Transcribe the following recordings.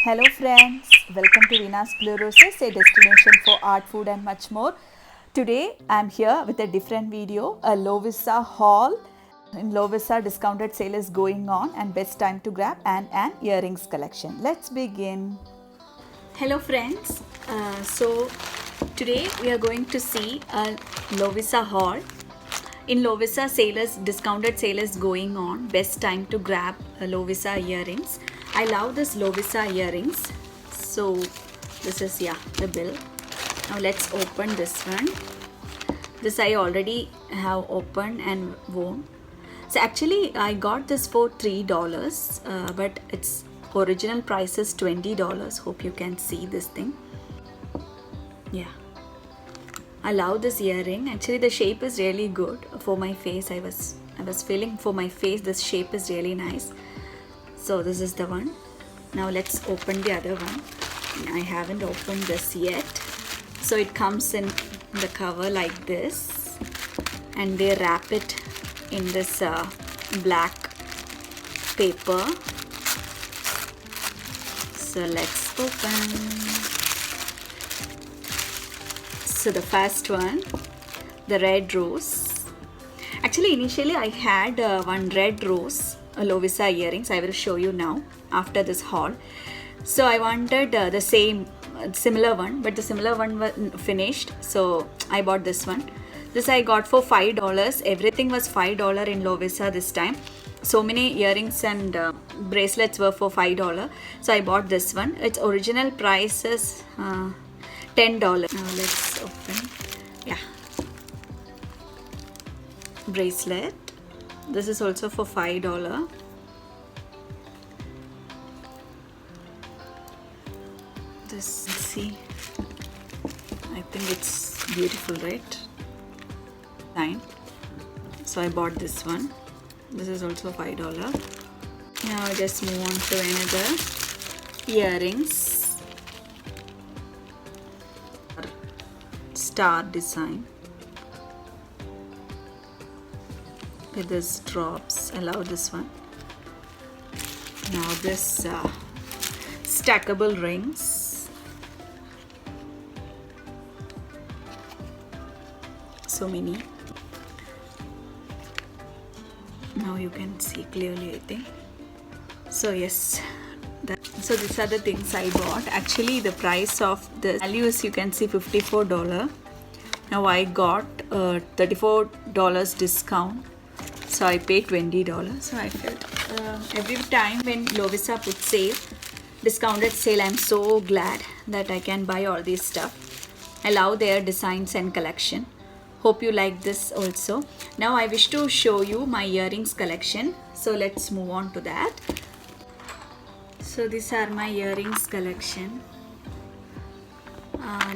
Hello friends, welcome to Veenas Blueroses, a destination for art, food and much more. Today I am here with a different video, a Lovisa haul. In Lovisa, discounted sale is going on and best time to grab and an earrings collection. Let's begin. Hello friends, so today we are going to see a Lovisa haul. In Lovisa, discounted sale is going on. Best time to grab Lovisa earrings. I love this Lovisa earrings. So this is the bill. Now let's open this one. This I already have opened and worn. So actually I got this for $3, but its original price is $20. Hope you can see this thing. Yeah. I love this earring. Actually the shape is really good for my face. I was feeling for my face this shape is really nice. So this is the one. Now let's open the other one. I haven't opened this yet. So it comes in the cover like this and they wrap it in this black paper. So let's open. So the first one, the red rose. Actually initially I had one red rose Lovisa earrings. I will show you now after this haul. So I wanted the similar one, but the similar one was finished, so I bought this one. This I got for $5. Everything was $5 in Lovisa this time. So many earrings and bracelets were for $5, so I bought this one. Its original price is $10. Now let's open. Bracelet. This is also for $5. This, see, I think it's beautiful, right? Fine. So I bought this one. This is also $5. Now I just move on to another earrings. Star design with this drops. I love this one. Now this stackable rings. So many. Now you can see clearly, I think. So yes, so these are the things I bought. Actually the price of the value is, you can see, $54. Now I got $34 discount, so I paid $20. So I felt every time when Lovisa puts sale, discounted sale, I'm so glad that I can buy all this stuff. I love their designs and collection. Hope you like this also. Now I wish to show you my earrings collection, so let's move on to that. So these are my earrings collection.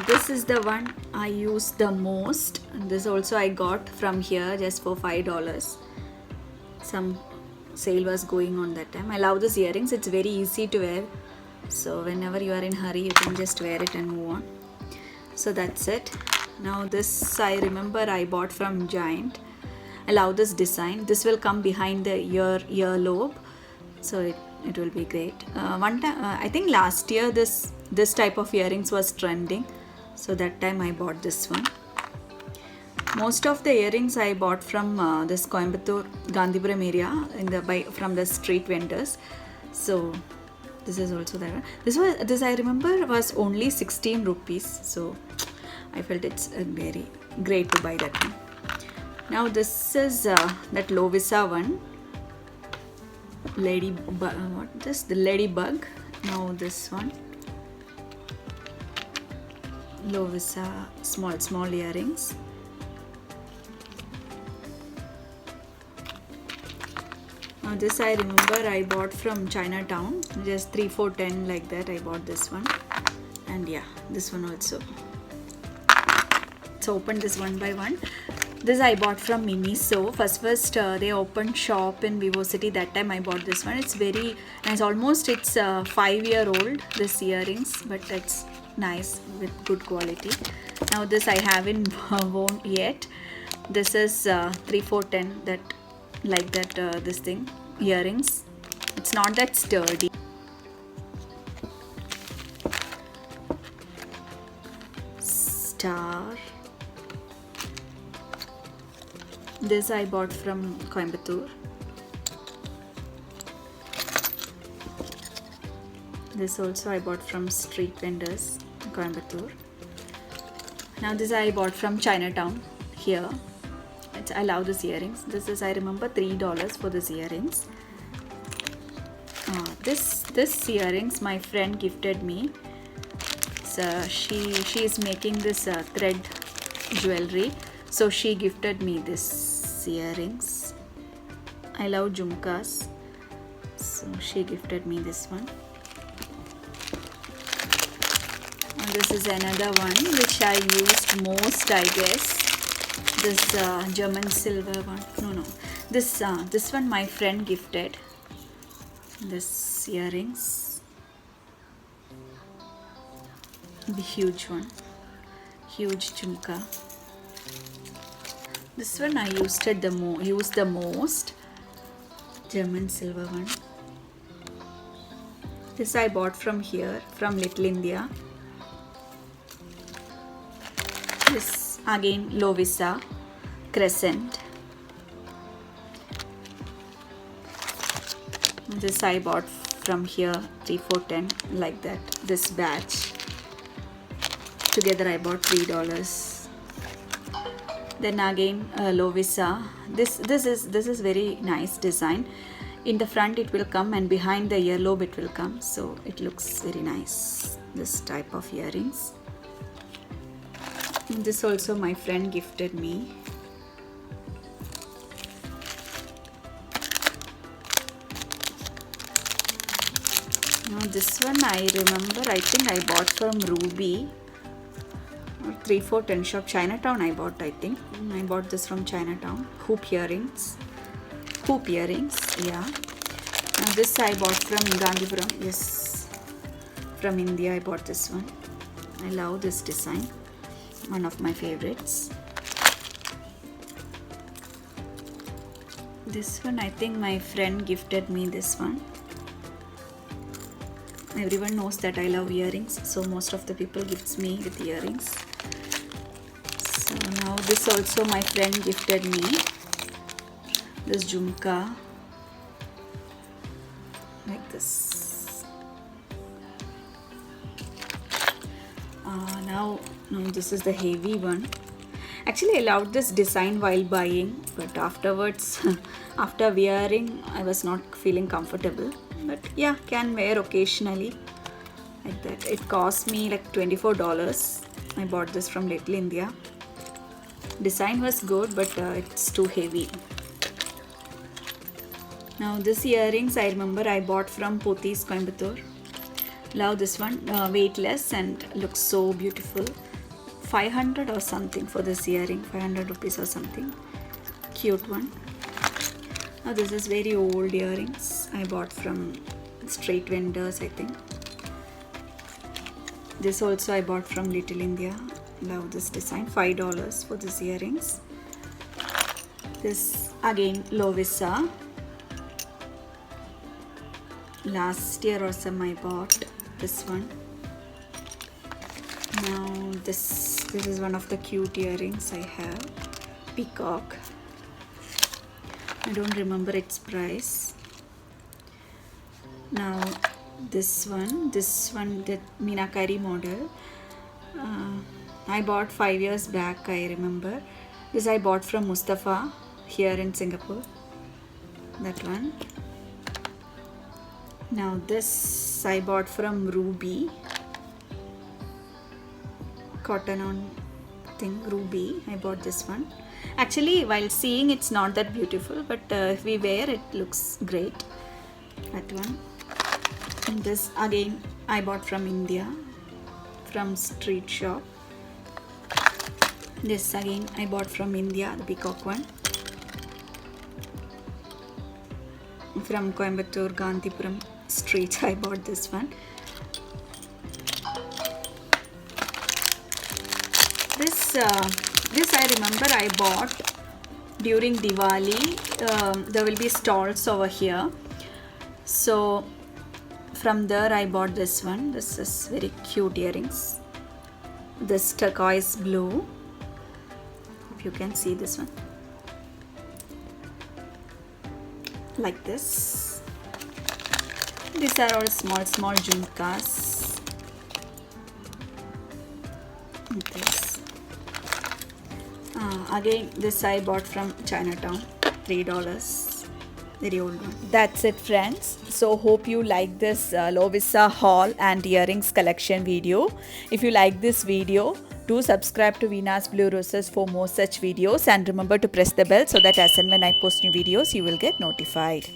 This is the one I use the most. This also I got from here just for $5. Some sale was going on that time. I love these earrings. It's very easy to wear. So whenever you are in hurry, you can just wear it and move on. So that's it. Now this I remember I bought from Giant. I love this design. This will come behind the earlobe. So it will be great. One time, I think last year this type of earrings was trending, so that time I bought this one. Most of the earrings I bought from this Coimbatore Gandhipuram area from the street vendors. So this is also there. This I remember was only 16 rupees. So I felt it's very great to buy that one. Now this is that Lovisa one. The ladybug. Now this one, Lovisa small earrings. Now this I remember I bought from Chinatown, just 3 for 10 like that. I bought this one, and yeah, this one also. Let's open this one by one. This I bought from Miniso. First they opened shop in VIVOCITY. That time I bought this one. It's very nice. Almost it's 5-year-old, this earrings, but it's nice with good quality. Now this I haven't worn yet. This is 3 for 10, that like that this thing earrings. It's not that sturdy. star. This I bought from Coimbatore. This also I bought from street vendors in Coimbatore. Now this I bought from Chinatown here. I love these earrings. This is, I remember, $3 for these earrings. This earrings my friend gifted me. So she is making this thread jewelry. So she gifted me this earrings. I love jhumkas. So she gifted me this one. And this is another one which I used most, I guess. This German silver one. No. This one my friend gifted. This earrings. The huge one. Huge jhumka. This one I used the most. German silver one. This I bought from here, from Little India. This again Lovisa crescent. This I bought from here, 3, 4, 10, like that. This batch. Together I bought $3. Then again Lovisa. This is very nice design. In the front it will come and behind the earlobe it will come. So it looks very nice. This type of earrings. And this also my friend gifted me. Now this one I remember, I think I bought from Ruby. 3, 4, 10 shop. Chinatown I bought, I think. I bought this from Chinatown. Hoop earrings, yeah. Now this I bought from Gandhipuram. Yes, from India I bought this one. I love this design. One of my favorites. This one I think my friend gifted me this one. Everyone knows that I love earrings, so most of the people gifts me with earrings. So now this also my friend gifted me. This jhumka, like this. Now this is the heavy one. Actually I loved this design while buying, but afterwards after wearing I was not feeling comfortable. But yeah, can wear occasionally like that. It cost me like $24. I bought this from Little India. Design was good, but it's too heavy. Now this earrings I remember I bought from Pothys, Coimbatore. Love this one. Weightless and looks so beautiful. 500 or something for this earring. 500 rupees or something. Cute one. Now this is very old earrings. I bought from street vendors, I think. This also I bought from Little India. Love this design. $5 for these earrings. This again Lovisa. Last year or some I bought this one. Now this is one of the cute earrings I have. Peacock. I don't remember its price. Now this one, the Meenakari model. I bought 5 years back, I remember. This I bought from Mustafa here in Singapore. That one. Now this I bought from Ruby. Cotton on thing, Ruby. I bought this one. Actually, while seeing it's not that beautiful, but if we wear it looks great. That one. And this again I bought from India, from street shop. This again I bought from India, the peacock one. From Coimbatore, Gandhipuram street I bought this one. This I remember I bought during Diwali. There will be stalls over here, so from there I bought this one. This is very cute earrings. this turquoise blue. Hope you can see this one. Like this. These are all small jhumkas. This. Again, this I bought from Chinatown, $3. Very old one. That's it, friends. So hope you like this Lovisa haul and earrings collection video. If you like this video, do subscribe to Veenas Blue Roses for more such videos, and remember to press the bell so that as and when I post new videos you will get notified.